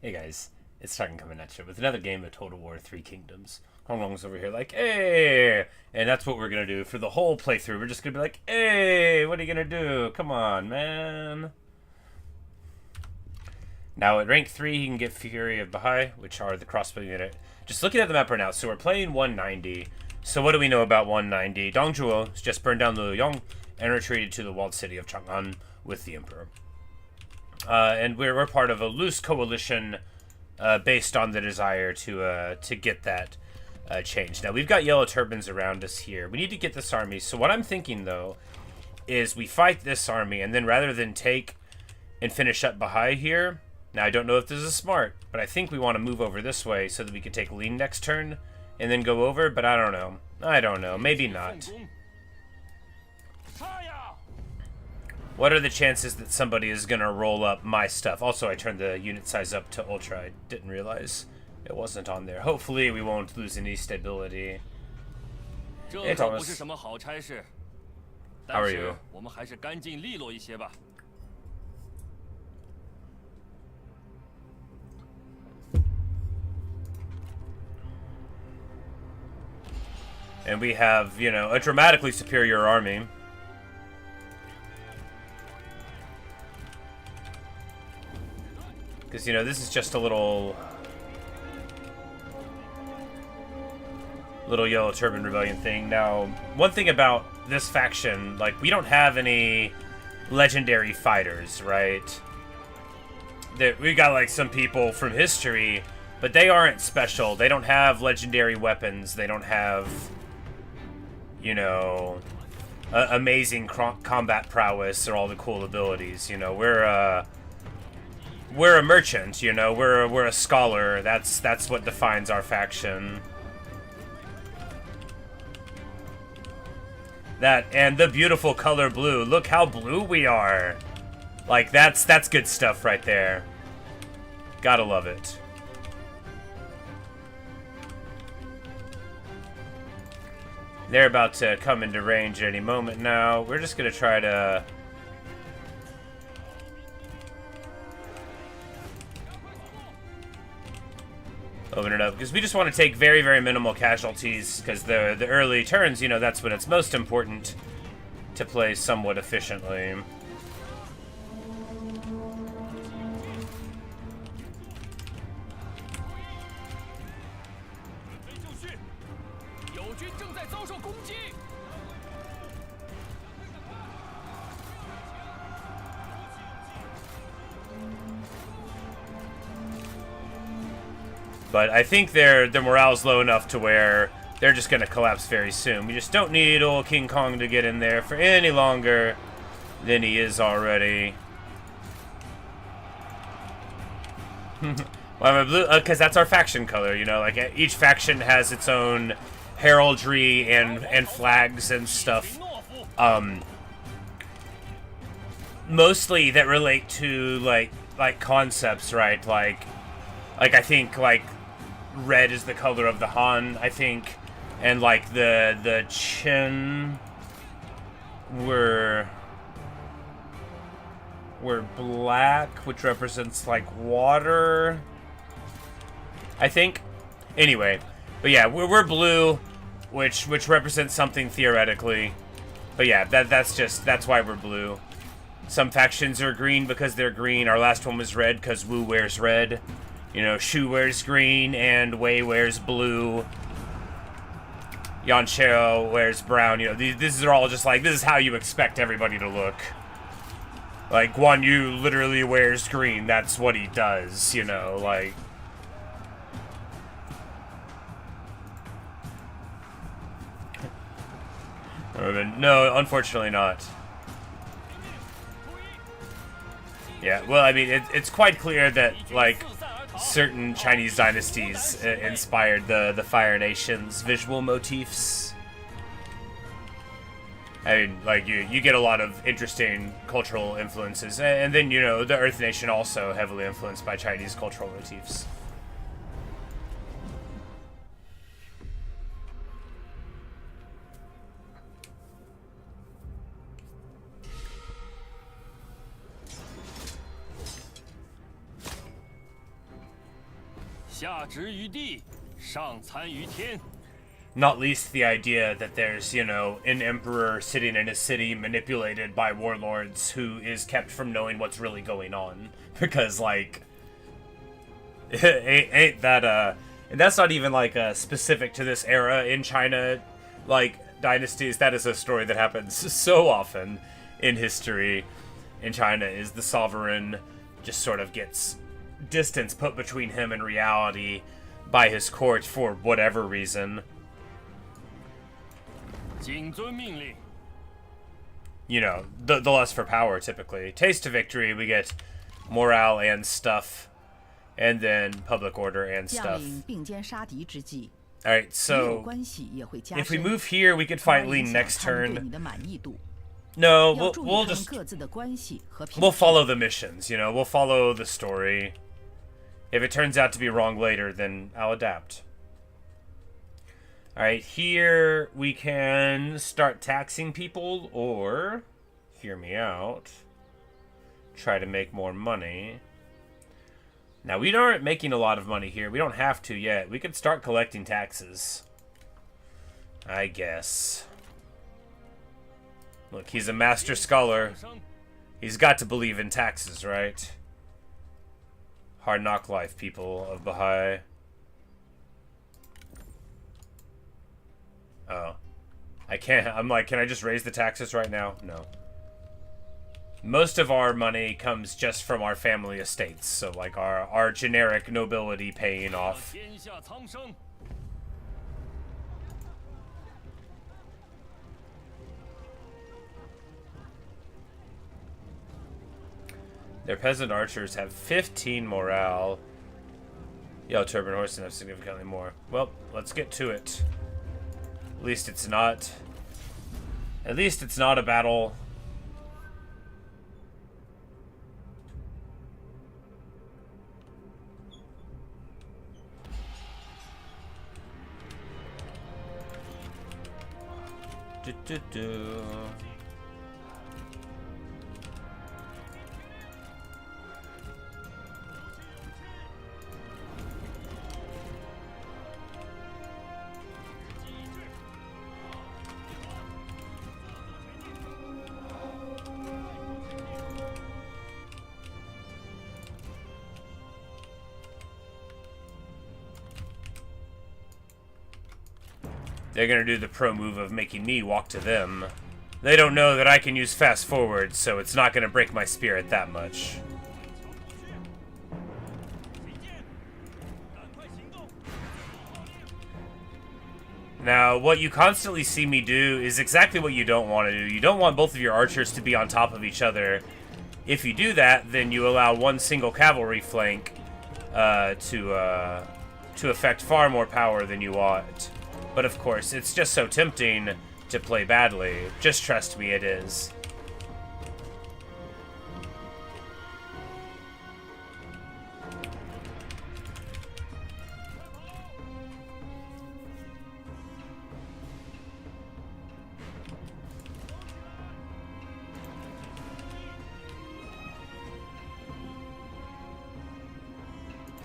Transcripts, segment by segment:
Hey guys, it's Dragon coming at you with another game of Total War Three Kingdoms. Rong's over here like, hey! And that's what we're gonna do for the whole playthrough. We're just gonna be like, hey, what are you gonna do? Come on, man. Now at rank 3, he can get Fury of Bahai, which are the crossbow unit. Just looking at the map right now, so we're playing 190. So what do we know about 190? Dong Zhuo has just burned down Luoyang and retreated to the walled city of Chang'an with the Emperor. And we're part of a loose coalition based on the desire to get that changed. Now, we've got yellow turbans around us here. We need to get this army. So what I'm thinking, though, is we fight this army, and then rather than take and finish up Bahai here, now I don't know if this is smart, but I think we want to move over this way so that we can take Lean next turn and then go over, but I don't know. I don't know. Maybe not. What are the chances that somebody is going to roll up my stuff? Also, I turned the unit size up to ultra. I didn't realize it wasn't on there. Hopefully, we won't lose any stability. Hey, Thomas. How are you? And we have, you know, a dramatically superior army. Because, you know, this is just a little Yellow Turban Rebellion thing. Now, one thing about this faction, like, we don't have any legendary fighters, right? We got, like, some people from history, but they aren't special. They don't have legendary weapons. They don't have, you know, amazing combat prowess or all the cool abilities. You know, we're a merchant, you know. We're a scholar. That's what defines our faction. That and the beautiful color blue. Look how blue we are. Like that's good stuff right there. Gotta love it. They're about to come into range at any moment now. We're just gonna try to open it up, because we just want to take very, very minimal casualties, because the early turns, you know, that's when it's most important to play somewhat efficiently. But I think their morale's low enough to where they're just going to collapse very soon. We just don't need old King Kong to get in there for any longer than he is already. Well, blue, because that's our faction color, you know. Like each faction has its own heraldry and flags and stuff. Mostly that relate to like concepts, right? Like I think like red is the color of the Han, I think, and like the Qin were black, which represents like water, I think. Anyway, but yeah, we're blue, which represents something theoretically. But yeah, that's why we're blue. Some factions are green because they're green. Our last one was red because Wu wears red. You know, Shu wears green and Wei wears blue. Yanchero wears brown. You know, these are all just like, this is how you expect everybody to look. Like, Guan Yu literally wears green. That's what he does, you know, like. No, unfortunately not. Yeah, well, I mean, it's quite clear that, like, certain Chinese dynasties inspired the Fire Nation's visual motifs. I mean, like, you get a lot of interesting cultural influences. And then, you know, the Earth Nation also heavily influenced by Chinese cultural motifs. Not least the idea that there's, you know, an emperor sitting in a city manipulated by warlords who is kept from knowing what's really going on. Because, like, ain't that, and that's not even, like, specific to this era in China, like, dynasties. That is a story that happens so often in history in China, is the sovereign just sort of gets distance put between him and reality by his court for whatever reason. You know, the lust for power, typically. Taste of victory, we get morale and stuff, and then public order and stuff. Alright, so if we move here, we could fight Li next turn. No, we'll follow the missions, you know, we'll follow the story. If it turns out to be wrong later, then I'll adapt. Alright, here we can start taxing people, or, hear me out, try to make more money. Now, we aren't making a lot of money here. We don't have to yet. We could start collecting taxes, I guess. Look, he's a master scholar. He's got to believe in taxes, right? Hard knock life, people of Baha'i. Oh. I can't. I'm like, can I just raise the taxes right now? No. Most of our money comes just from our family estates. So, like, our generic nobility paying off. Their peasant archers have 15 morale. Yellow turban horsemen have significantly more. Well, let's get to it. At least it's not a battle. They're gonna do the pro move of making me walk to them. They don't know that I can use fast forward, so it's not gonna break my spirit that much. Now, what you constantly see me do is exactly what you don't want to do. You don't want both of your archers to be on top of each other. If you do that, then you allow one single cavalry flank to affect far more power than you want. But of course, it's just so tempting to play badly. Just trust me, it is.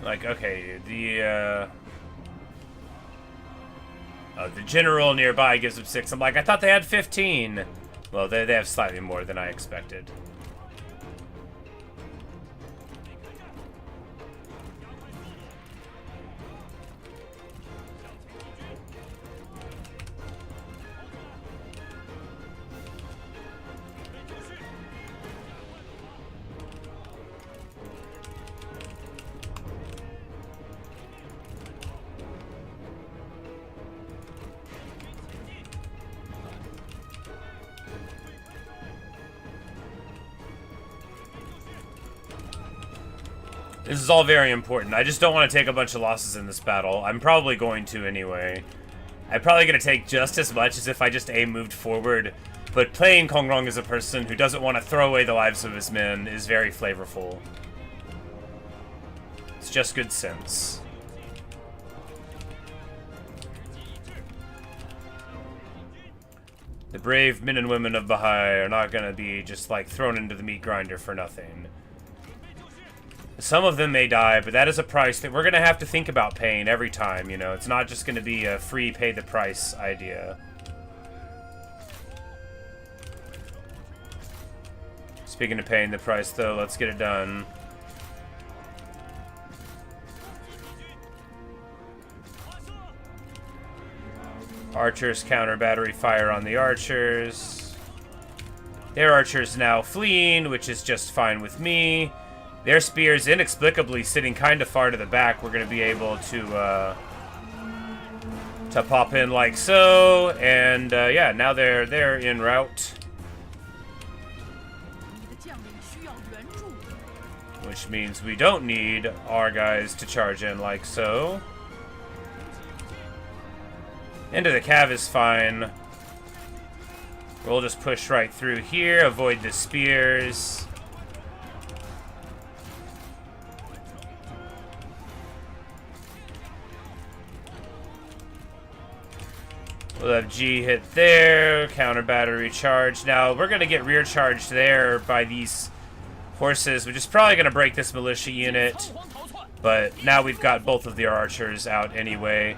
Like, okay, the general nearby gives them 6. I'm like, I thought they had 15. Well, they have slightly more than I expected. This is all very important. I just don't want to take a bunch of losses in this battle. I'm probably going to anyway. I'm probably going to take just as much as if I just moved forward. But playing Kong Rong as a person who doesn't want to throw away the lives of his men is very flavorful. It's just good sense. The brave men and women of Baha'i are not going to be just like thrown into the meat grinder for nothing. Some of them may die, but that is a price that we're going to have to think about paying every time, you know. It's not just going to be a free pay the price idea. Speaking of paying the price, though, let's get it done. Archers counter battery fire on the archers. Their archers now fleeing, which is just fine with me. Their spears inexplicably sitting kind of far to the back. We're going to be able to pop in like so. And yeah, now they're en route. Which means we don't need our guys to charge in like so. Into the cav is fine. We'll just push right through here, avoid the spears. We'll have G hit there, counter battery charge. Now, we're going to get rear charged there by these horses, which is probably going to break this militia unit. But now we've got both of their archers out anyway.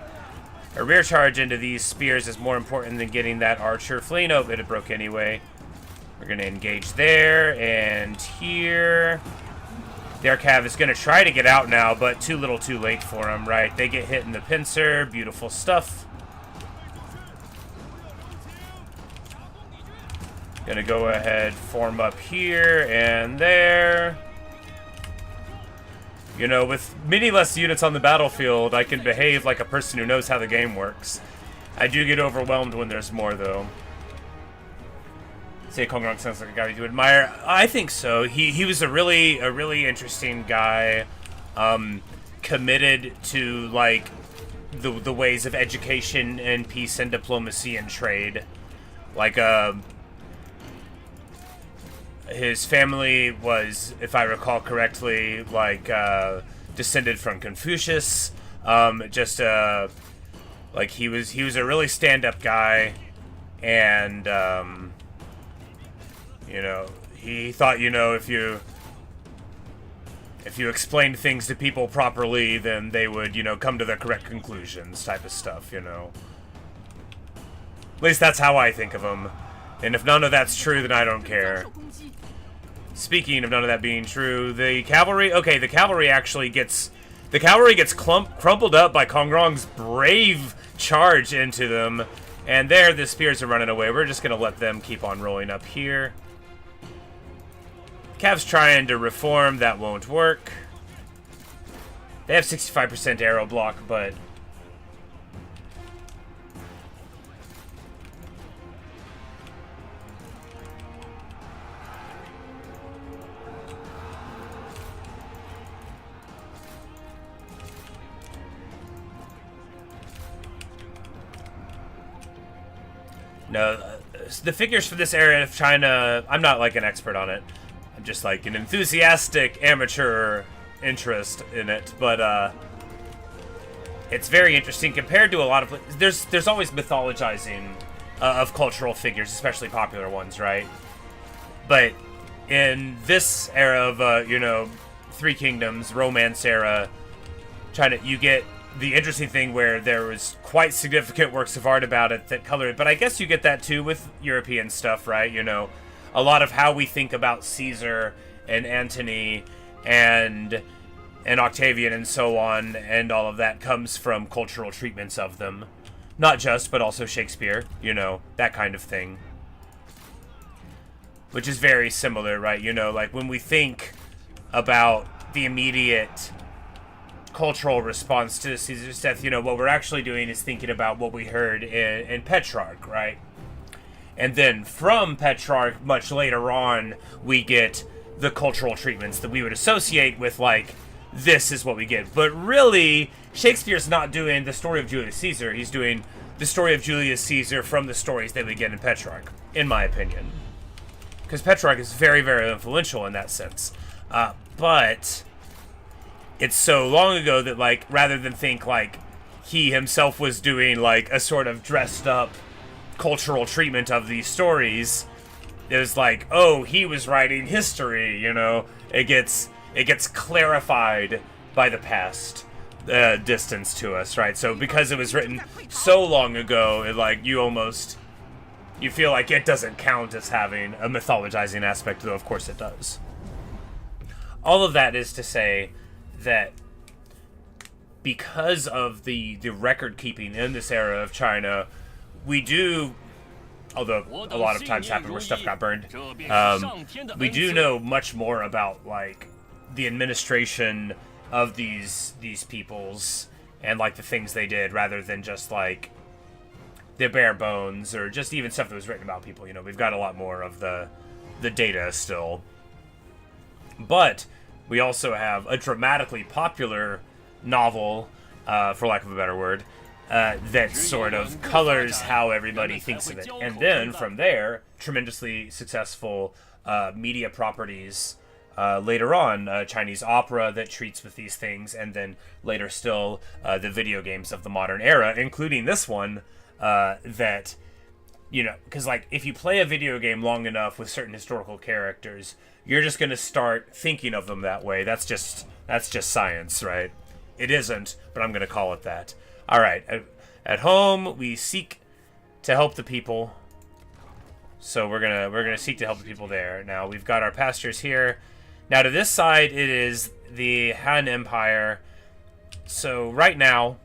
A rear charge into these spears is more important than getting that archer fleeing. Oh, it broke anyway. We're going to engage there and here. Their cav is going to try to get out now, but too little too late for them, right? They get hit in the pincer. Beautiful stuff. Gonna go ahead, form up here and there. You know, with many less units on the battlefield, I can behave like a person who knows how the game works. I do get overwhelmed when there's more, though. Say Kong Rong sounds like a guy you admire. I think so. He was a really interesting guy, committed to like the ways of education and peace and diplomacy and trade. Like his family was, if I recall correctly, like descended from Confucius. Like he was a really stand-up guy, and you know, he thought, you know, if you explained things to people properly, then they would, you know, come to the correct conclusions, type of stuff, you know. At least that's how I think of him. And if none of that's true, then I don't care. Speaking of none of that being true, the cavalry... Okay, the cavalry actually gets... The cavalry gets crumpled up by Kong Rong's brave charge into them. And there, the spears are running away. We're just going to let them keep on rolling up here. Cav's trying to reform. That won't work. They have 65% arrow block, but... No, the figures for this area of China, I'm not like an expert on it. I'm just like an enthusiastic amateur interest in it, but it's very interesting compared to a lot of... There's always mythologizing of cultural figures, especially popular ones, right? But in this era of, you know, Three Kingdoms, Romance era, China, you get the interesting thing where there was quite significant works of art about it that color it, but I guess you get that too with European stuff, right? You know, a lot of how we think about Caesar and Antony and Octavian and so on, and all of that comes from cultural treatments of them. Not just, but also Shakespeare, you know, that kind of thing. Which is very similar, right? You know, like when we think about the immediate cultural response to Caesar's death, you know, what we're actually doing is thinking about what we heard in Petrarch, right? And then from Petrarch, much later on, we get the cultural treatments that we would associate with, like, this is what we get. But really, Shakespeare's not doing the story of Julius Caesar. He's doing the story of Julius Caesar from the stories that we get in Petrarch, in my opinion. Because Petrarch is very, very influential in that sense. But it's so long ago that, like, rather than think, like, he himself was doing, like, a sort of dressed up cultural treatment of these stories, it was like, oh, he was writing history, you know? It gets it gets clarified by the past distance to us, right? So because it was written so long ago, it like you feel like it doesn't count as having a mythologizing aspect, though of course it does. All of that is to say that because of the record keeping in this era of China, we do, although a lot of times happened where stuff got burned, we do know much more about like the administration of these peoples and like the things they did, rather than just like the bare bones or just even stuff that was written about people. You know, we've got a lot more of the data still. But we also have a dramatically popular novel, for lack of a better word, that sort of colors how everybody thinks of it. And then, from there, tremendously successful media properties later on. Chinese opera that treats with these things, and then later still the video games of the modern era, including this one, that, you know, because like if you play a video game long enough with certain historical characters, you're just going to start thinking of them that way. That's just science, right? It isn't, but I'm going to call it that. All right. At home, we seek to help the people. So we're gonna seek to help the people there. Now we've got our pastures here. Now to this side, it is the Han Empire. So right now,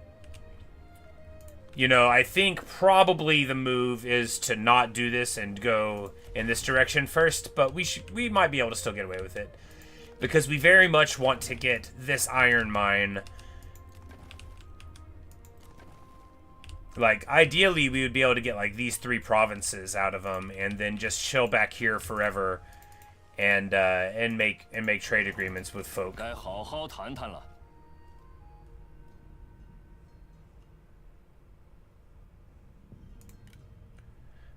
you know, I think probably the move is to not do this and go in this direction first, but we might be able to still get away with it, because we very much want to get this iron mine. Like, ideally, we would be able to get, like, these 3 provinces out of them, and then just chill back here forever, and make trade agreements with folk.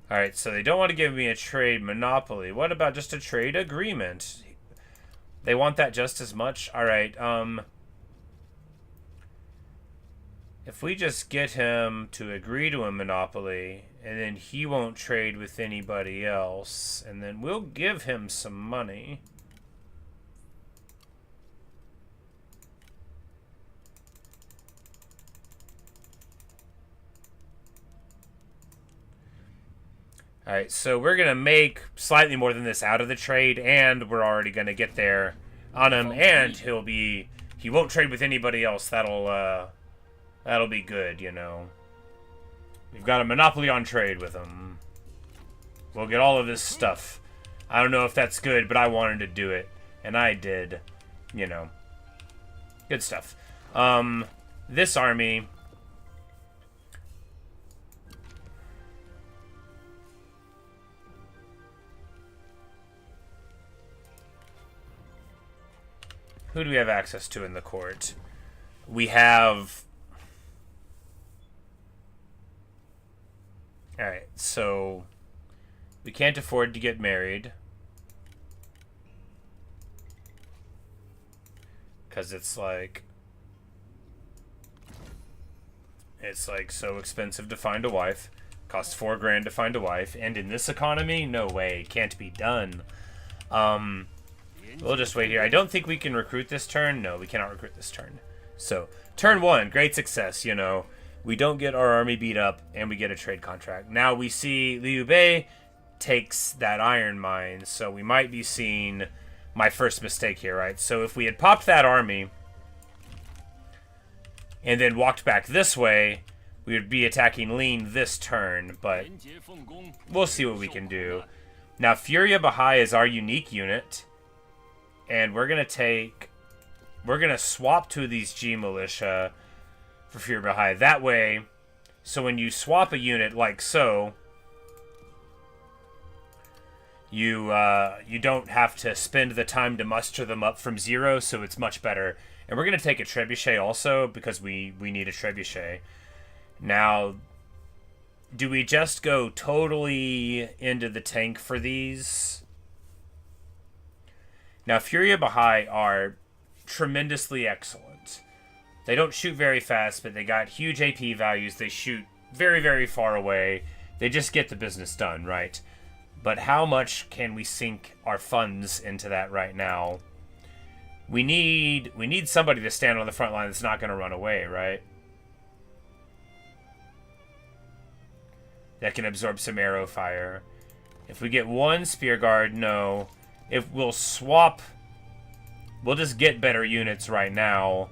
Alright, so they don't want to give me a trade monopoly. What about just a trade agreement? They want that just as much? Alright, if we just get him to agree to a monopoly, and then he won't trade with anybody else, and then we'll give him some money. Alright, so we're going to make slightly more than this out of the trade, and we're already going to get there on him, and he won't trade with anybody else. That'll be good, you know. We've got a monopoly on trade with him. We'll get all of his stuff. I don't know if that's good, but I wanted to do it, and I did, you know. Good stuff. This army... Who do we have access to in the court? We have... Alright, so... we can't afford to get married. Because it's like... so expensive to find a wife. Costs $4 grand to find a wife. And in this economy, no way. It can't be done. We'll just wait here. I don't think we can recruit this turn. No, we cannot recruit this turn. So, turn 1, great success, you know. We don't get our army beat up, and we get a trade contract. Now we see Liu Bei takes that iron mine, so we might be seeing my first mistake here, right? So if we had popped that army, and then walked back this way, we would be attacking Lin this turn, but we'll see what we can do. Now, Furia Bahai is our unique unit. And we're going to swap 2 of these G militia for Fury Bahai. That way, so when you swap a unit like so, you don't have to spend the time to muster them up from 0, so it's much better. And we're going to take a trebuchet also, because we need a trebuchet. Now, do we just go totally into the tank for these? Now, Furia Bahai are tremendously excellent. They don't shoot very fast, but they got huge AP values. They shoot very, very far away. They just get the business done, right? But how much can we sink our funds into that right now? We need somebody to stand on the front line that's not going to run away, right? That can absorb some arrow fire. If we get one spear guard, no. If we'll swap, we'll just get better units right now.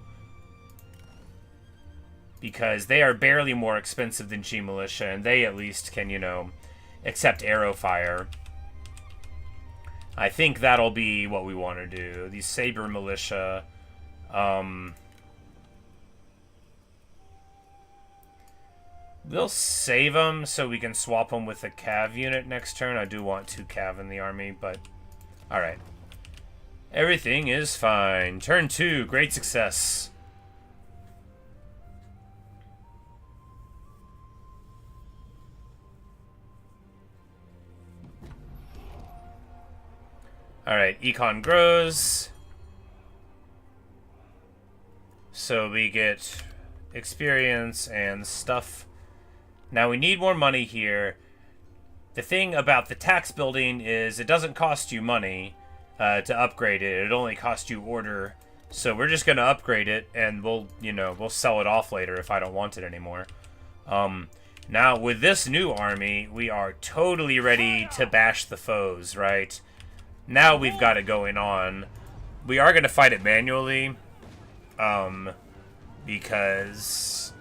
Because they are barely more expensive than G Militia, and they at least can, you know, accept arrow fire. I think that'll be what we want to do. These Saber Militia. We'll save them so we can swap them with a Cav unit next turn. I do want 2 Cav in the army, but... Alright. Everything is fine. Turn 2, great success. Alright, econ grows. So we get experience and stuff. Now we need more money here. The thing about the tax building is it doesn't cost you money to upgrade it. It only costs you order. So we're just going to upgrade it and we'll sell it off later if I don't want it anymore. Now with this new army, we are totally ready to bash the foes, right? Now we've got it going on. We are going to fight it manually. Because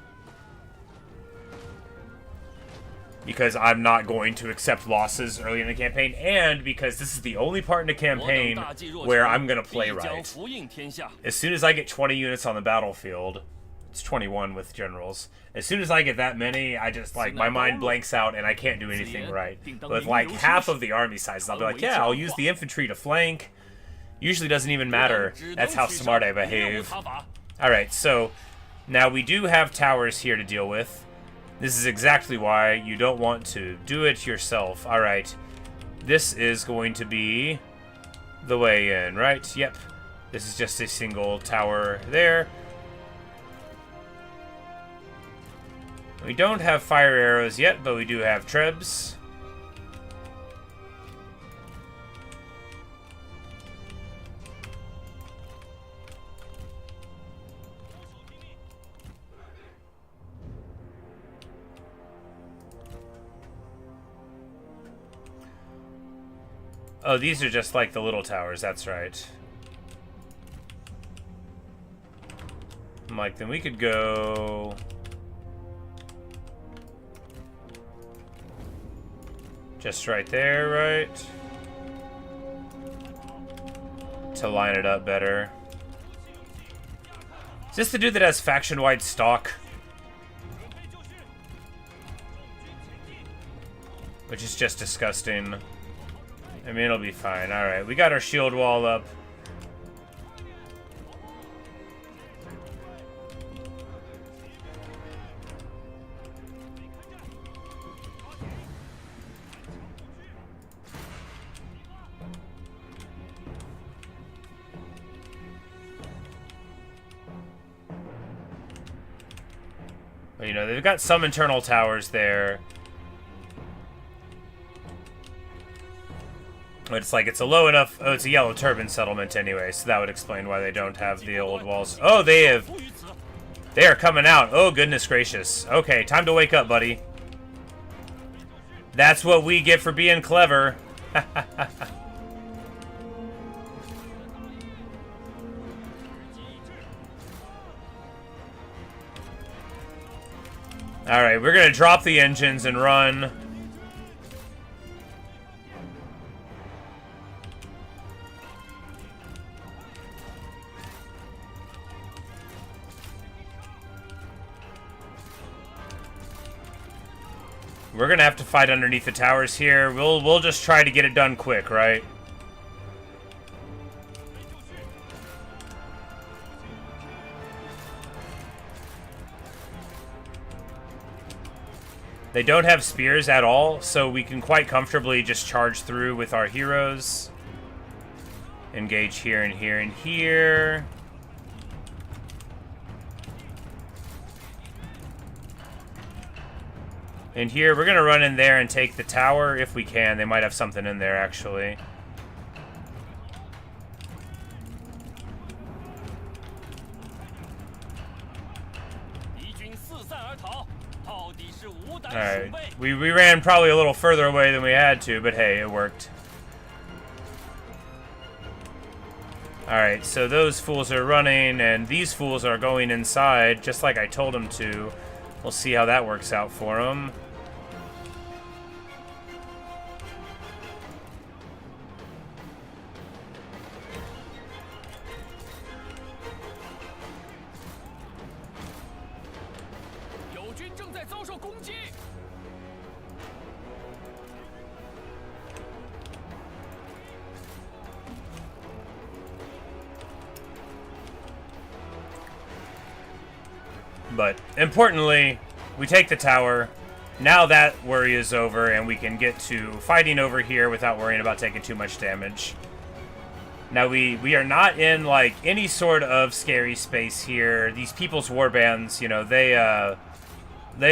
I'm not going to accept losses early in the campaign, and because this is the only part in the campaign where I'm going to play right. As soon as I get 20 units on the battlefield, it's 21 with generals. As soon as I get that many, I just, like, my mind blanks out and I can't do anything right. But with, like, half of the army sizes, I'll be like, yeah, I'll use the infantry to flank. Usually doesn't even matter. That's how smart I behave. Alright, so now we do have towers here to deal with. This is exactly why you don't want to do it yourself. Alright, this is going to be the way in, right? Yep. This is just a single tower there. We don't have fire arrows yet, but we do have trebs. Oh, these are just like the little towers, that's right. I'm like, then we could go... just right there, right? To line it up better. Is this the dude that has faction-wide stock? Which is just disgusting. I mean, it'll be fine. Alright, we got our shield wall up. But, you know, they've got some internal towers there. But it's like, it's a low enough... Oh, it's a yellow turban settlement anyway, so that would explain why they don't have the old walls. Oh, they are coming out. Oh, goodness gracious. Okay, time to wake up, buddy. That's what we get for being clever. Alright, we're gonna drop the engines and run. We're gonna have to fight underneath the towers here. We'll just try to get it done quick, right? They don't have spears at all, so we can quite comfortably just charge through with our heroes. Engage here and here and here. And here, we're going to run in there and take the tower if we can. They might have something in there, actually. Alright, we ran probably a little further away than we had to, but hey, it worked. Alright, so those fools are running, and these fools are going inside, just like I told them to. We'll see how that works out for them. But importantly, we take the tower. Now that worry is over, and we can get to fighting over here without worrying about taking too much damage. Now we are not in like any sort of scary space here. These people's warbands, you know, they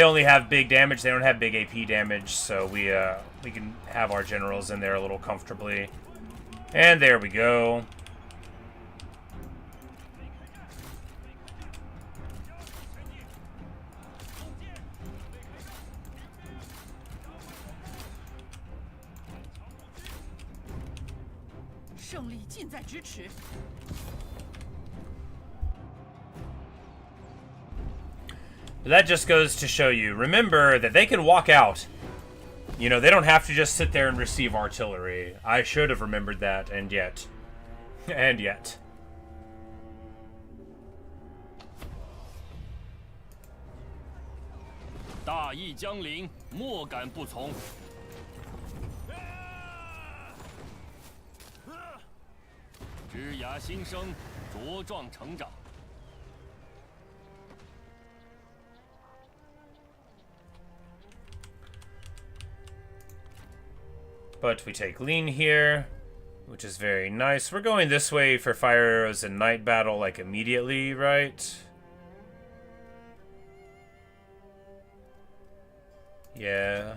only have big damage. They don't have big AP damage, so we can have our generals in there a little comfortably. And there we go. That just goes to show you, remember that they can walk out. You know, they don't have to just sit there and receive artillery. I should have remembered that, and yet. And yet. But we take lean here, which is very nice. We're going this way for fire arrows and night battle, like, immediately, right? Yeah.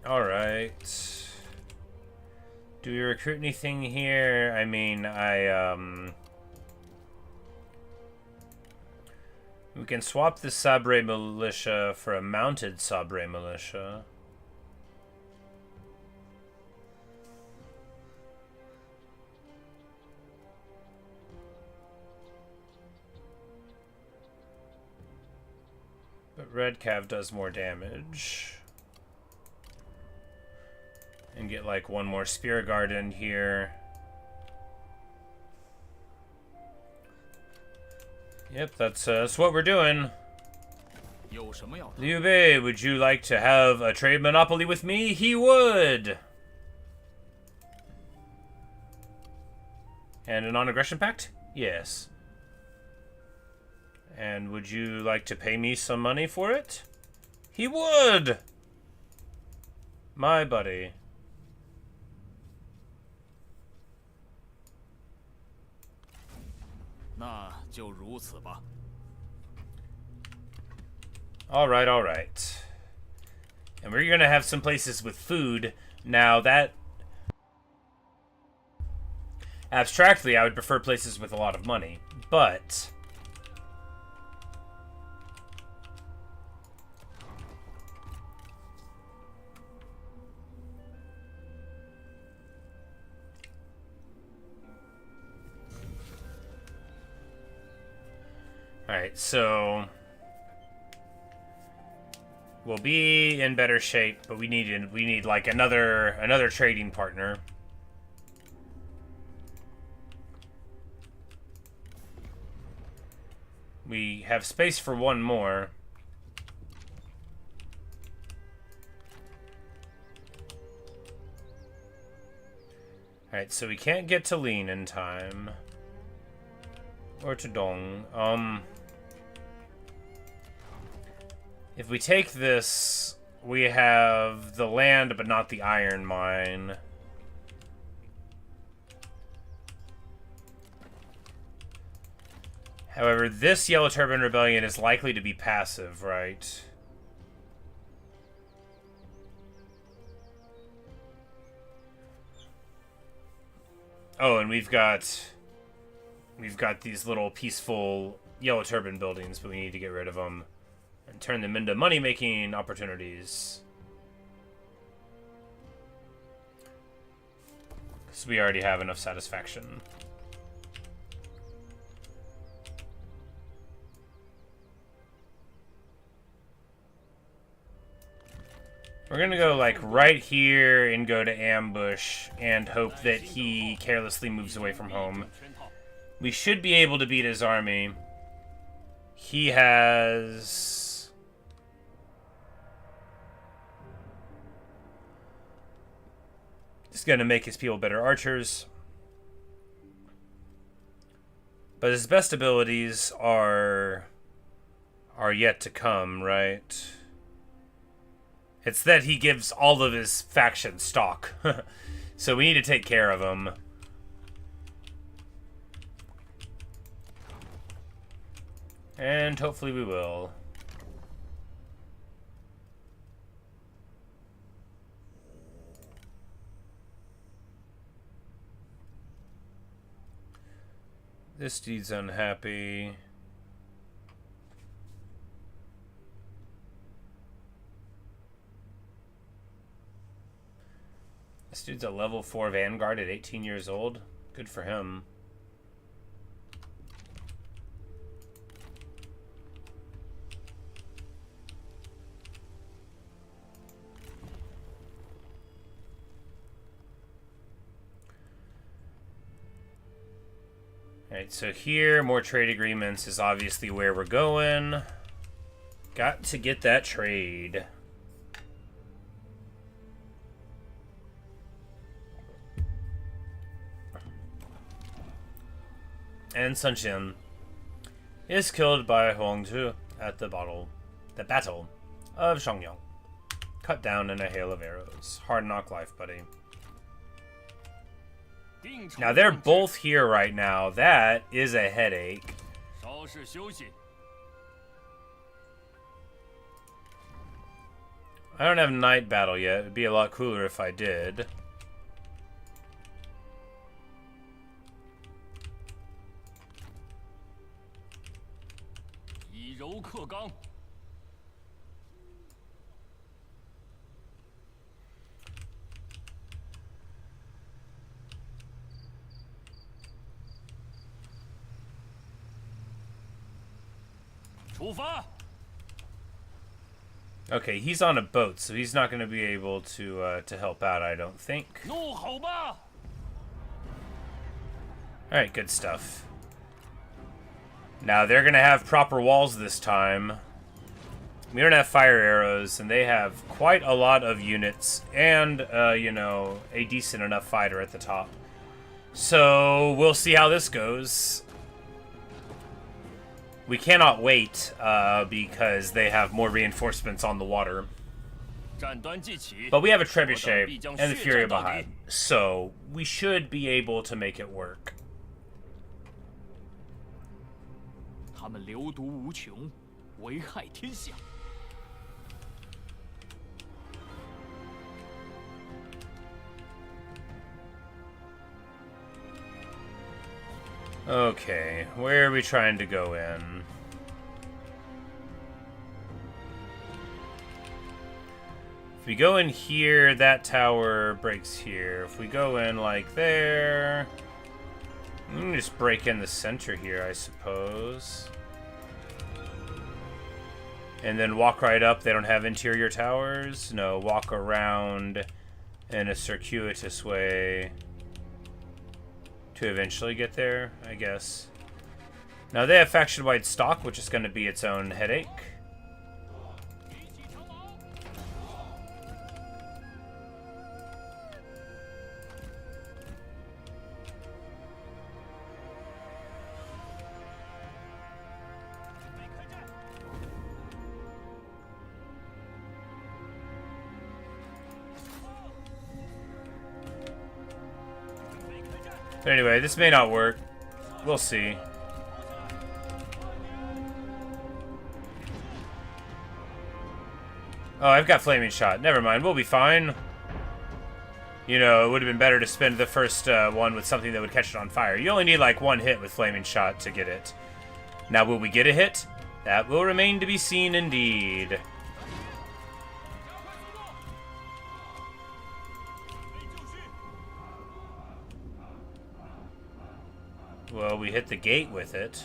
All right. Do we recruit anything here? I mean, we can swap the Sabre militia for a mounted Sabre militia. But Red Cav does more damage. And get like one more Spear Guard in here. Yep, that's what we're doing. Liu Bei, would you like to have a trade monopoly with me? He would! And a non-aggression pact? Yes. And would you like to pay me some money for it? He would! My buddy. Alright, alright. And we're gonna have some places with food. Now that... abstractly, I would prefer places with a lot of money. But... Alright, so we'll be in better shape, but we need like another trading partner. We have space for one more. Alright, so we can't get to Lean in time. Or to Dong. If we take this, we have the land, but not the iron mine. However, this Yellow Turban Rebellion is likely to be passive, right? Oh, and we've got these little peaceful yellow turban buildings, but we need to get rid of them and turn them into money-making opportunities. Because we already have enough satisfaction. We're gonna go, like, right here and go to ambush and hope that he carelessly moves away from home. We should be able to beat his army. He has... He's gonna make his people better archers. But his best abilities are yet to come, right? It's that he gives all of his faction stock. So we need to take care of him. And hopefully we will. This dude's unhappy. This dude's a level 4 Vanguard at 18 years old. Good for him. Alright, so here, more trade agreements is obviously where we're going. Got to get that trade. And Sun Xian is killed by Huang Zhu at the Battle of Shangyang. Cut down in a hail of arrows. Hard knock life, buddy. Now they're both here right now. That is a headache. I don't have night battle yet. It'd be a lot cooler if I did. Okay, he's on a boat, so he's not going to be able to help out, I don't think. Alright, good stuff. Now, they're going to have proper walls this time. We don't have fire arrows, and they have quite a lot of units, and, you know, a decent enough fighter at the top. So, we'll see how this goes. We cannot wait, because they have more reinforcements on the water. But we have a trebuchet and the Fury behind, so we should be able to make it work. Okay, where are we trying to go in? If we go in here, that tower breaks here. If we go in like there, we can just break in the center here, I suppose. And then walk right up. They don't have interior towers. No, walk around in a circuitous way to eventually get there, I guess. Now they have faction-wide stock, which is going to be its own headache. But anyway, this may not work. We'll see. Oh, I've got Flaming Shot. Never mind, we'll be fine. You know, it would have been better to spend the first one with something that would catch it on fire. You only need like one hit with Flaming Shot to get it. Now, will we get a hit? That will remain to be seen indeed. Well, we hit the gate with it.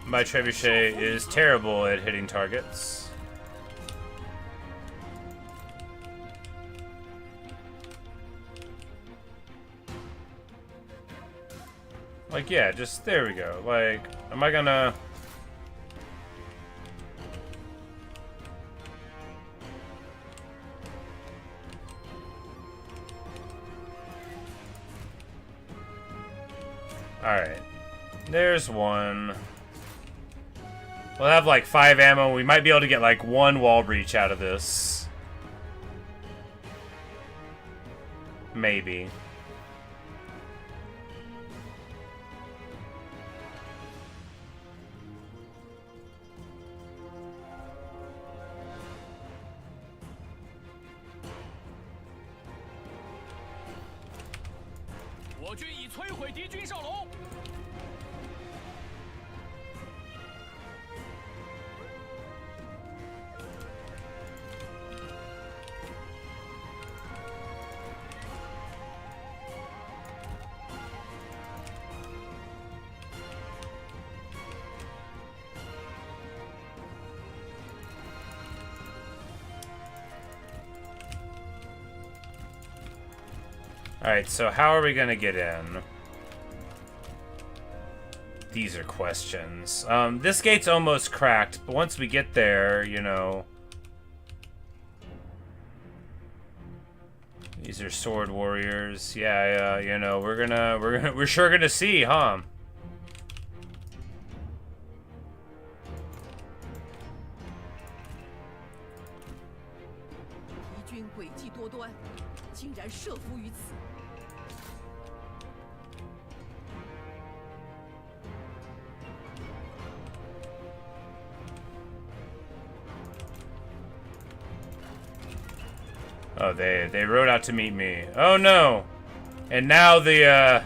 My trebuchet is terrible at hitting targets. Like, yeah, just, there we go. Like, am I gonna... Alright. There's one. We'll have like 5 ammo. We might be able to get like 1 wall breach out of this. Maybe. Alright, so how are we gonna get in? These are questions. This gate's almost cracked, but once we get there, you know... These are sword warriors. Yeah, you know, we're sure gonna see, huh? Oh, they rode out to meet me. Oh no! And now the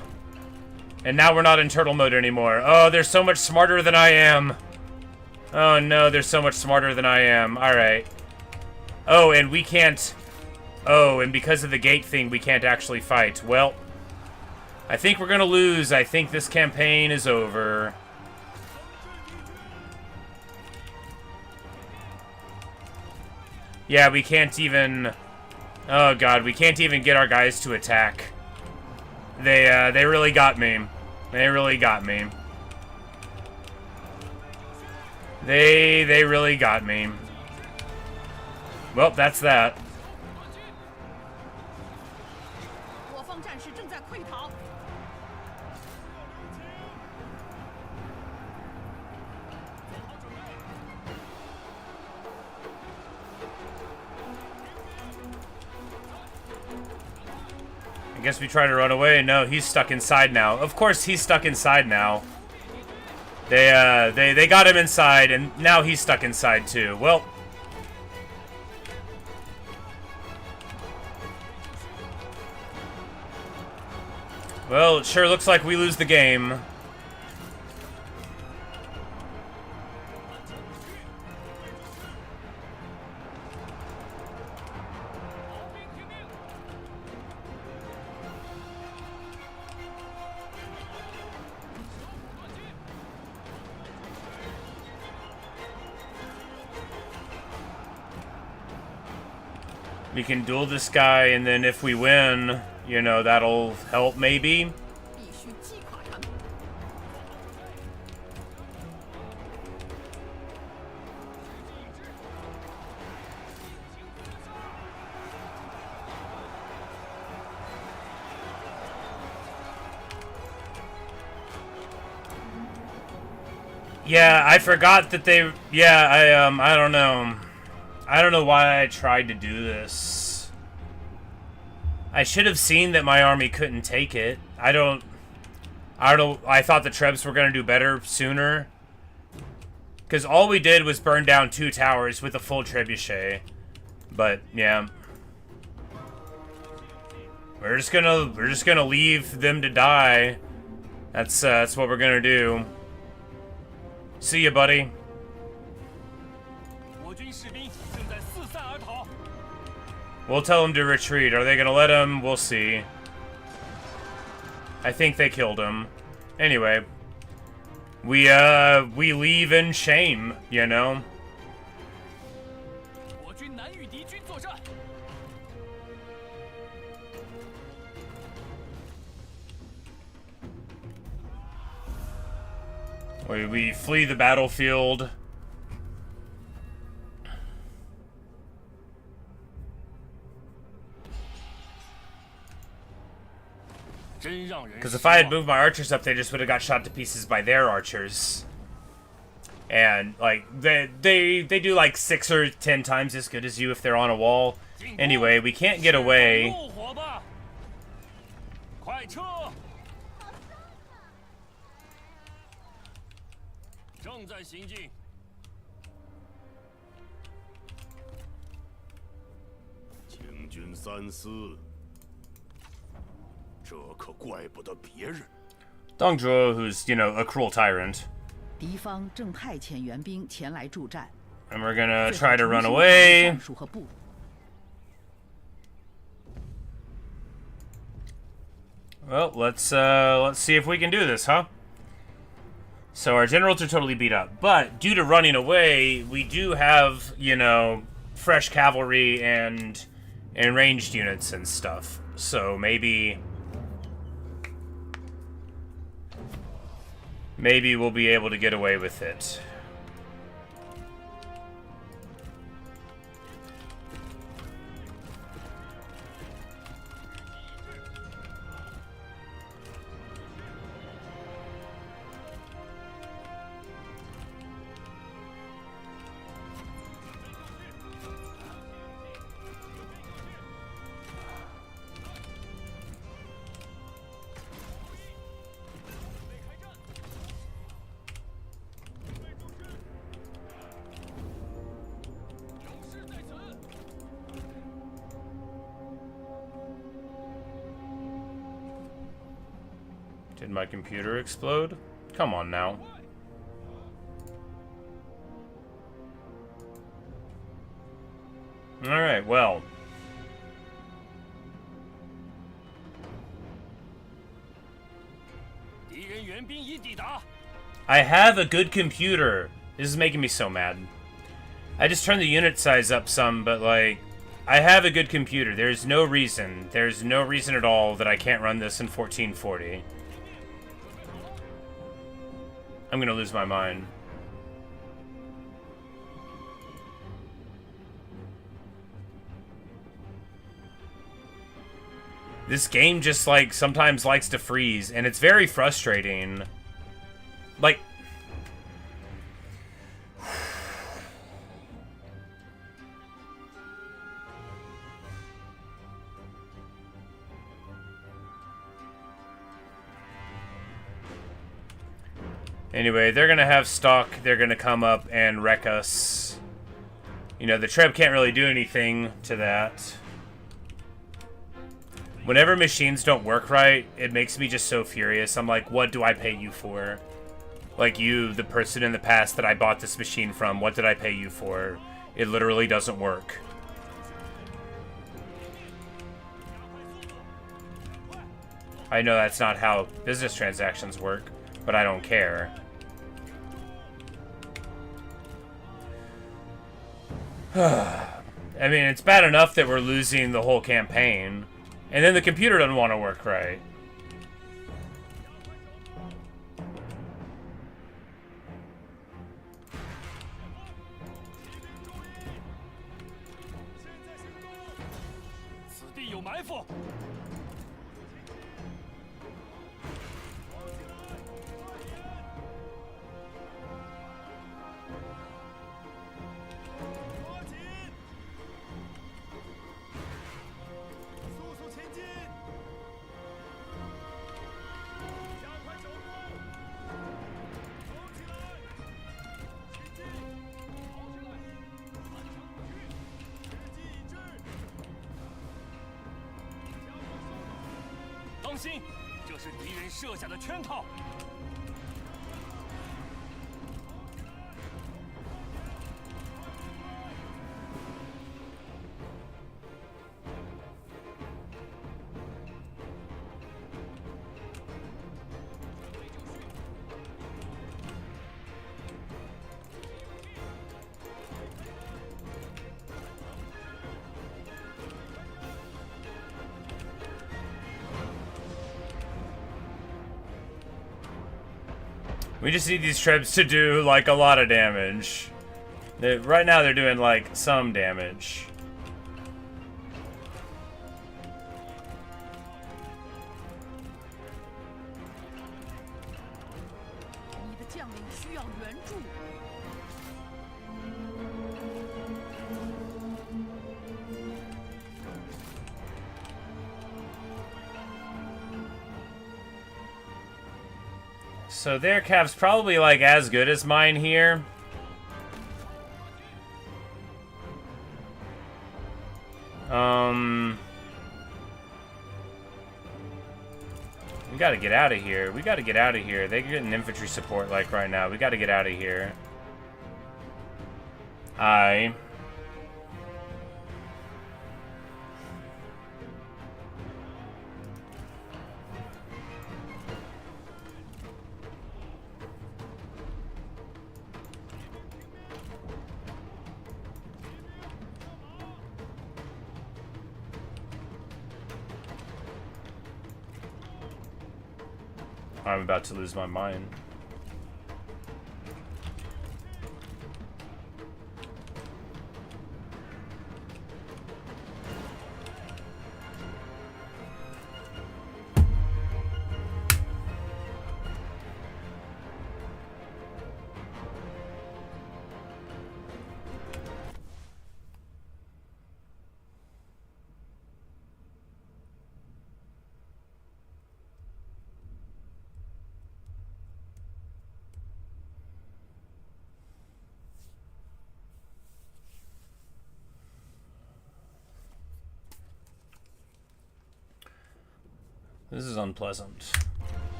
and now we're not in turtle mode anymore. Oh, they're so much smarter than I am. Oh no, they're so much smarter than I am. Alright. Oh, and we can't... Oh, and because of the gate thing, we can't actually fight. Well, I think we're gonna lose. I think this campaign is over. Yeah, we can't even... Oh god, we can't even get our guys to attack. They really got me. They really got me. They really got me. Well, that's that. I guess we try to run away. No, he's stuck inside now. Of course he's stuck inside now. They got him inside, and now he's stuck inside too. Well. Well, it sure looks like we lose the game. We can duel this guy, and then if we win, you know, that'll help maybe. Yeah, I forgot that they... Yeah, I don't know. I don't know why I tried to do this. I should have seen that my army couldn't take it. I don't know. I thought the Trebs were going to do better sooner. Because all we did was burn down 2 towers with a full trebuchet. But, yeah. We're just gonna leave them to die. That's what we're gonna do. See ya, buddy. We'll tell them to retreat. Are they gonna let him? We'll see. I think they killed him. Anyway. We leave in shame, you know? We flee the battlefield. Because if I had moved my archers up, they just would have got shot to pieces by their archers. And, like, they do, like, 6 or 10 times as good as you if they're on a wall. Anyway, we can't get away. Dong Zhuo, who's, you know, a cruel tyrant. And we're gonna try to run away. Well, let's see if we can do this, huh? So our generals are totally beat up, but due to running away, we do have, you know, fresh cavalry and ranged units and stuff. So maybe we'll be able to get away with it. Did my computer explode? Come on now. Alright, well. I have a good computer. This is making me so mad. I just turned the unit size up some, but like, I have a good computer. There's no reason at all that I can't run this in 1440. I'm gonna lose my mind. This game just, like, sometimes likes to freeze, and it's very frustrating. Like... Anyway, they're gonna have stock, they're gonna come up and wreck us. You know, the Treb can't really do anything to that. Whenever machines don't work right, it makes me just so furious. I'm like, what do I pay you for? Like you, the person in the past that I bought this machine from, what did I pay you for? It literally doesn't work. I know that's not how business transactions work, but I don't care. I mean, it's bad enough that we're losing the whole campaign. And then the computer doesn't want to work right. 当心，这是敌人设下的圈套。 We just need these trebs to do, like, a lot of damage. Right now they're doing, like, some damage. So their cap's probably, like, as good as mine here. We gotta get out of here. We gotta get out of here. They're getting infantry support, like, right now. We gotta get out of here. I'm about to lose my mind. This is unpleasant.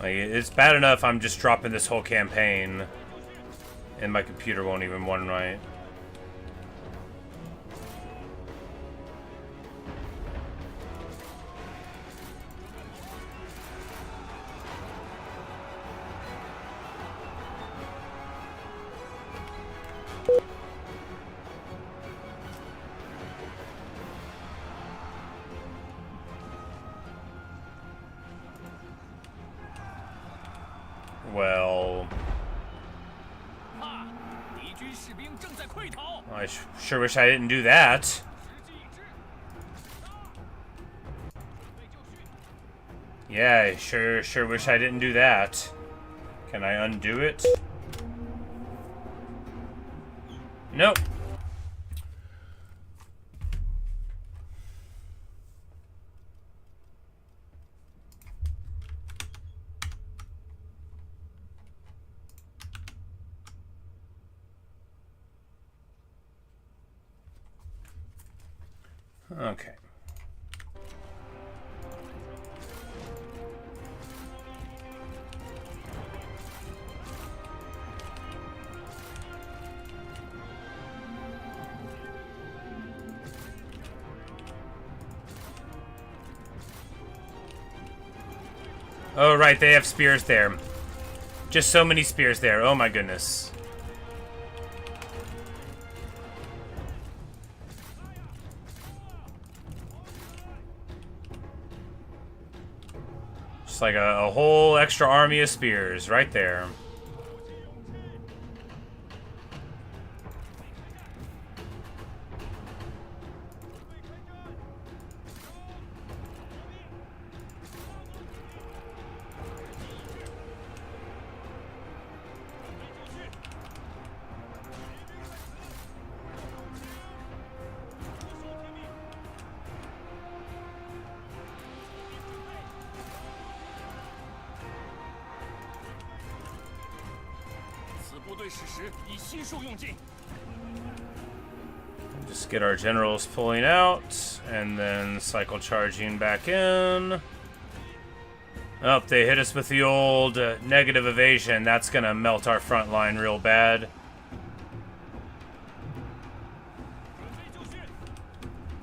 Like, it's bad enough I'm just dropping this whole campaign and my computer won't even run right. Well, I sure wish I didn't do that. Yeah, I sure wish I didn't do that. Can I undo it? Nope. Okay. Oh, right, they have spears there. Just so many spears there. Oh my goodness. Just like a whole extra army of spears right there. 对矢石已悉数用尽。 Just get our generals pulling out, and then cycle charging back in. Oh, they hit us with the old negative evasion. That's gonna melt our front line real bad.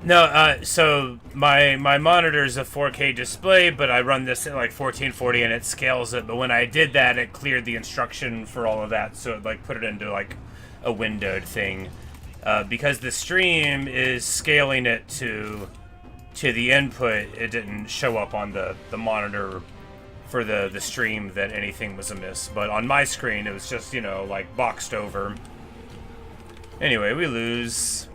No, so my monitor is a 4K display, but I run this at like 1440 and it scales it. But when I did that, it cleared the instruction for all of that, so it like put it into like a windowed thing. Because the stream is scaling it to the input, it didn't show up on the monitor for the stream that anything was amiss. But on my screen, it was just, you know, like boxed over. Anyway, we lose.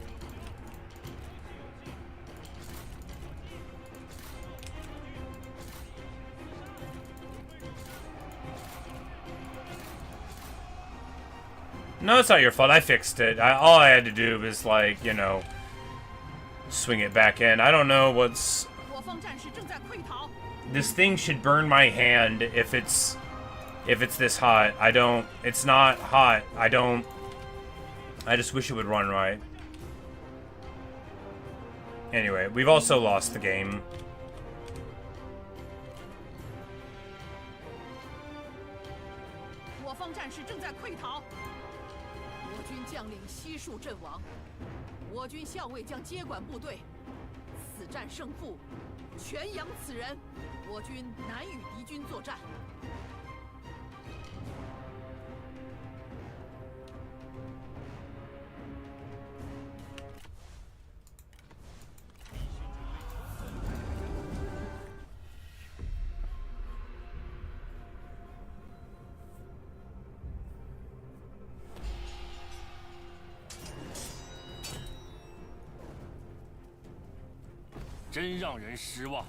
No, it's not your fault. I fixed it. All I had to do was, like, you know, swing it back in. I don't know what's... This thing should burn my hand if it's this hot. I don't... It's not hot. I don't... I just wish it would run right. Anyway, we've also lost the game. 将领悉数阵亡，我军校尉将接管部队，此战胜负全仰此人，我军难与敌军作战。真让人失望。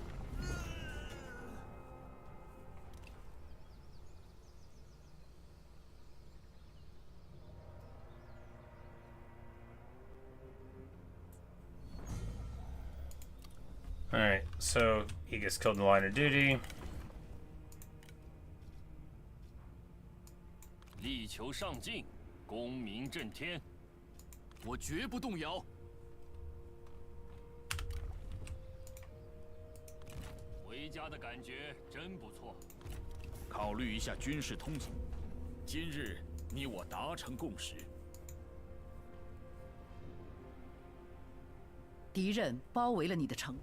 Alright, so he gets killed in the line of duty. 力求上进，功名震天。我绝不动摇。 回家的感觉真不错。考虑一下军事通情，今日你我达成共识。敌人包围了你的城。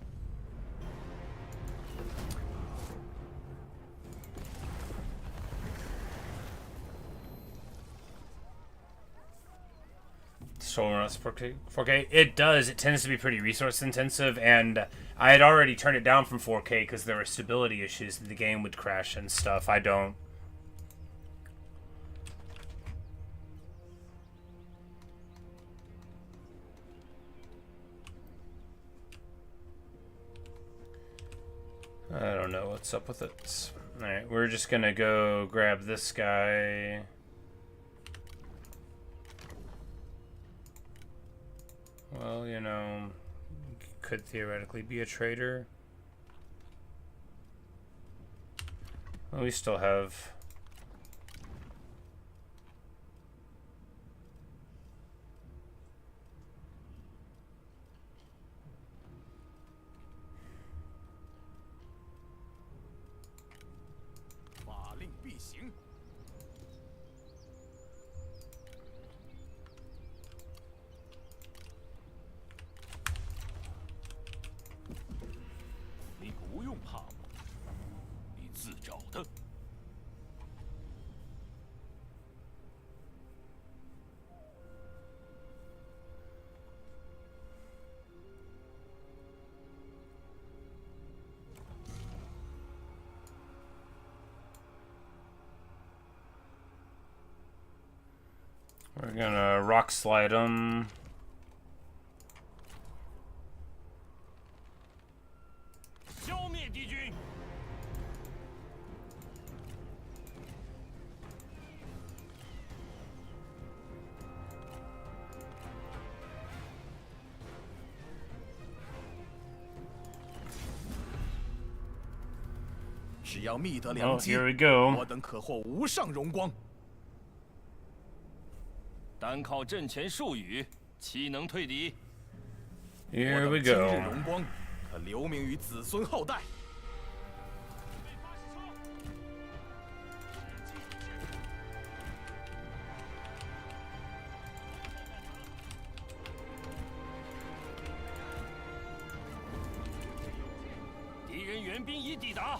Solar runs 4K. 4K. It does. It tends to be pretty resource intensive, and I had already turned it down from 4K because there were stability issues. The game would crash and stuff. I don't. I don't know what's up with it. All right, we're just gonna go grab this guy. Well, you know, could theoretically be a traitor. Well, we still have... We're gonna rock slide them.只要觅得良机， here we go. 我等可获无上荣光。单靠阵前术语，岂能退敌？ Here 我 we 等今日 go. 荣光，可留名于子孙后代。敌人援兵已抵达。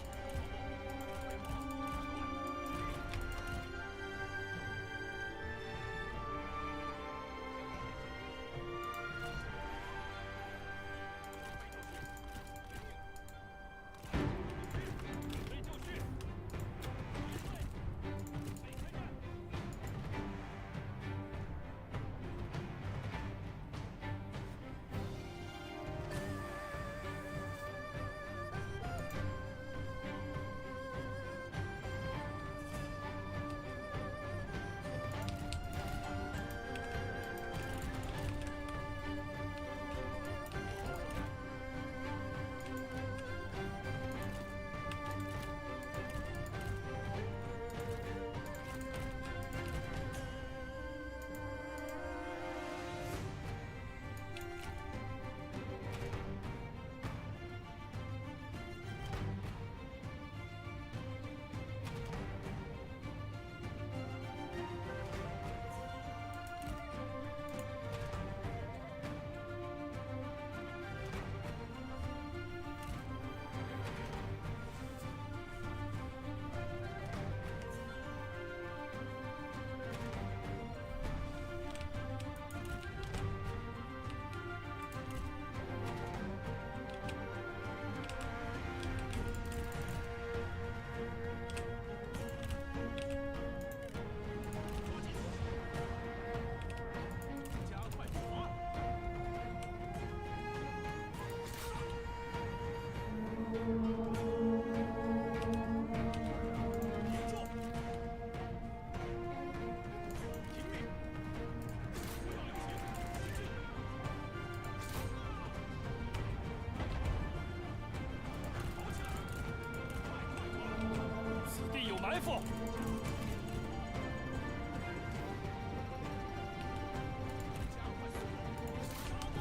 埋伏！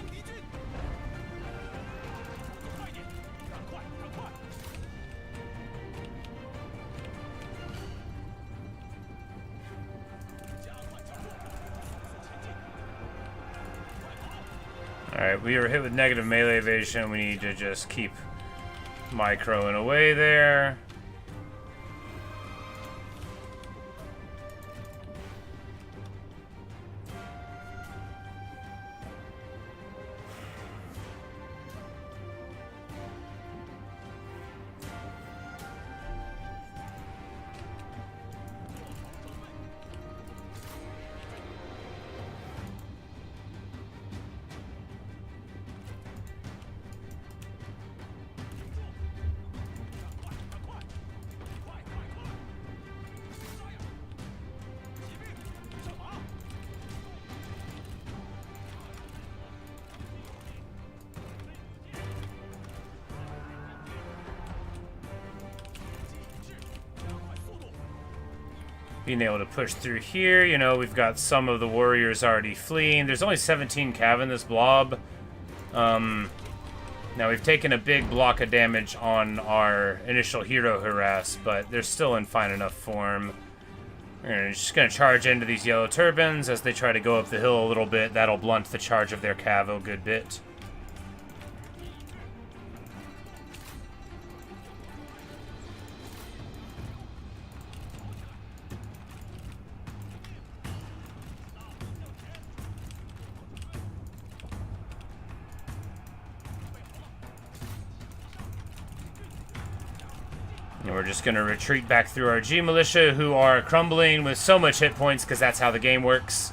敌军！快点，赶快，赶快！加快脚步，前进！ Alright, we were hit with negative melee evasion. We need to just keep microing away there. Being able to push through here, you know, we've got some of the warriors already fleeing. There's only 17 cav in this blob. Now we've taken a big block of damage on our initial hero harass, but they're still in fine enough form. We're just going to charge into these yellow turbans as they try to go up the hill a little bit. That'll blunt the charge of their cav a good bit. And we're just going to retreat back through our G militia, who are crumbling with so much hit points because that's how the game works.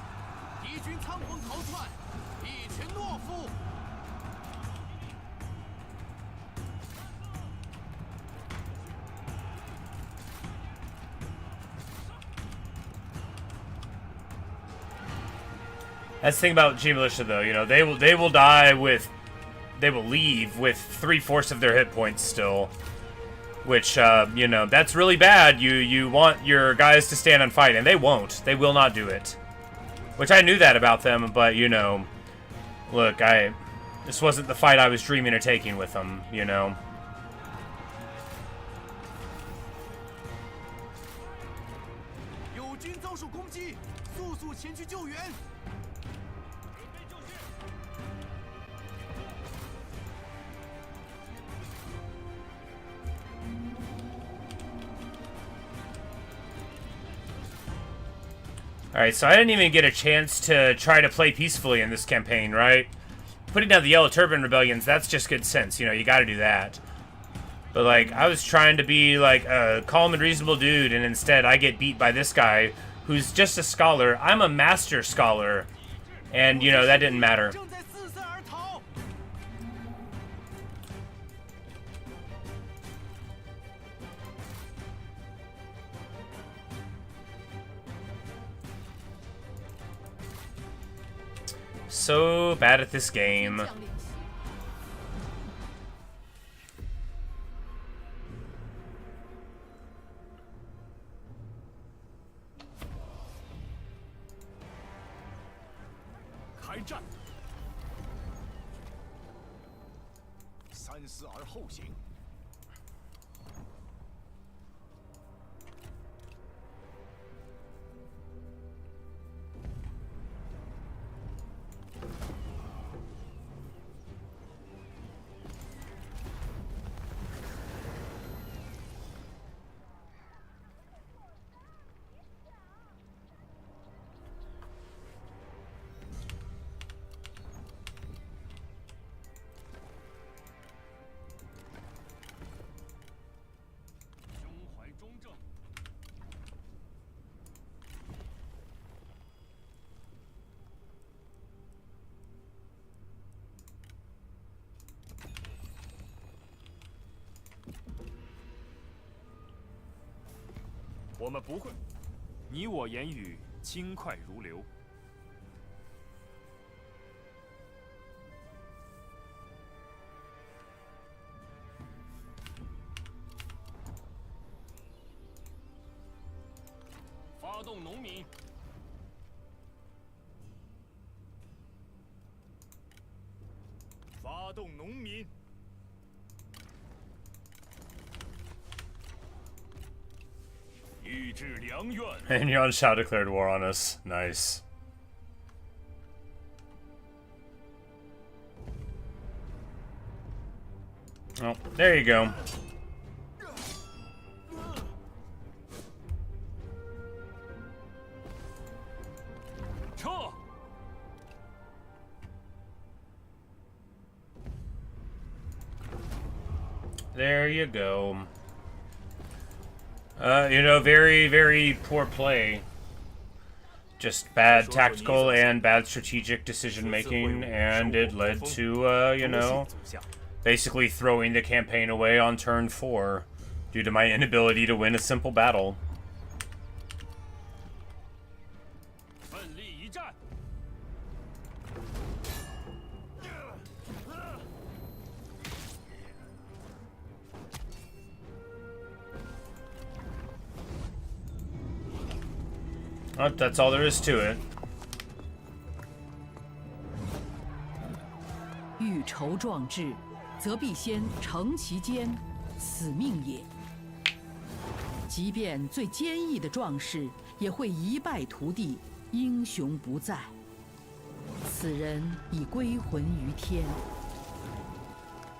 That's the thing about G militia, though. You know, they will die with, they will leave with 3/4 of their hit points still. Which, you know, that's really bad. You want your guys to stand and fight, and they won't. They will not do it. Which I knew that about them, but, you know, look, this wasn't the fight I was dreaming of taking with them, you know. 友军遭受攻击，速速前去救援。 Alright, so I didn't even get a chance to try to play peacefully in this campaign, right? Putting down the Yellow Turban Rebellions, that's just good sense, you know, you gotta do that. But, like, I was trying to be, like, a calm and reasonable dude, and instead I get beat by this guy who's just a scholar. I'm a master scholar, and, you know, that didn't matter. 正在四散而逃。 So bad at this game. 将领西 开战！三思而后行。 胸怀中正， 我们不会。你我言语轻快如流。发动农民， 发动农民。 欲致良愿。 And Yuan Shao declared war on us. Nice. Oh, there you go. 撤！ There you go. You know, very, very poor play. Just bad tactical and bad strategic decision making, and it led to, you know, basically throwing the campaign away on turn 4 due to my inability to win a simple battle. 奋力一战！ Oh, that's all there is to it. 欲筹壮志，则必先诚其坚，此命也。即便最坚毅的壮士，也会一败涂地，英雄不在。此人已归魂于天，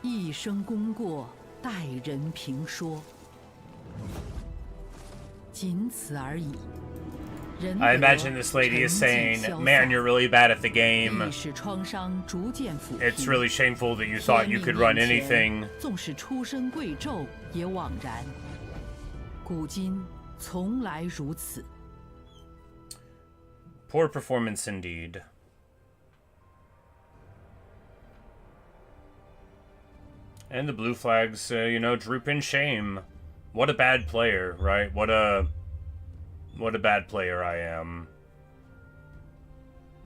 一生功过，待人评说。仅此而已。 I imagine this lady is saying, man, you're really bad at the game. It's really shameful that you thought you could run anything. 纵使出身贵胄，也枉然。古今从来如此。 Poor performance indeed. And the blue flags, you know, droop in shame. What a bad player, right? What a bad player I am.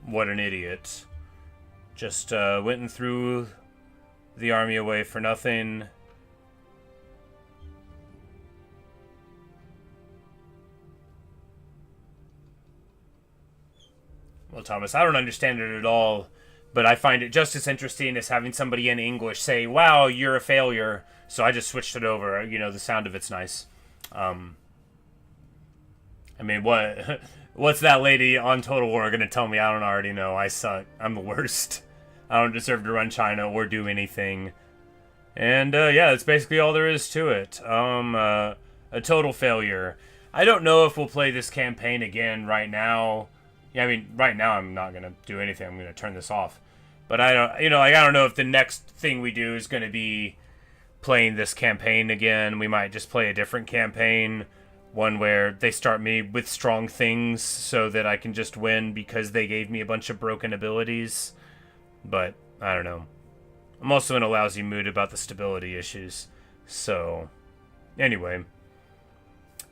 What an idiot. Just went and threw the army away for nothing. Well, Thomas. I don't understand it at all, but I find it just as interesting as having somebody in English say, "Wow, you're a failure." So I just switched it over. You know, the sound of it's nice. I mean, what's that lady on Total War gonna tell me? I don't already know. I suck. I'm the worst. I don't deserve to run China or do anything. And yeah, that's basically all there is to it. A total failure. I don't know if we'll play this campaign again right now. Yeah, I mean, right now I'm not gonna do anything. I'm gonna turn this off. But I don't, you know, like I don't know if the next thing we do is gonna be playing this campaign again. We might just play a different campaign, one where they start me with strong things so that I can just win because they gave me a bunch of broken abilities. But I don't know. I'm also in a lousy mood about the stability issues. So anyway.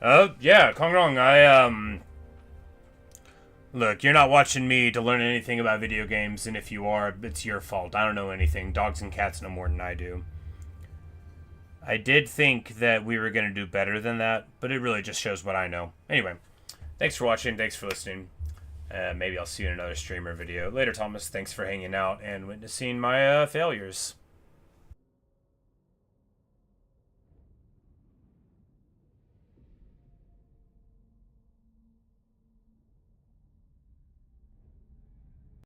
Yeah, Kongrong, look, you're not watching me to learn anything about video games, and if you are, it's your fault. I don't know anything. Dogs and cats know more than I do. I did think that we were going to do better than that, but it really just shows what I know. Anyway, thanks for watching. Thanks for listening. Maybe I'll see you in another stream or video. Later, Thomas. Thanks for hanging out and witnessing my failures.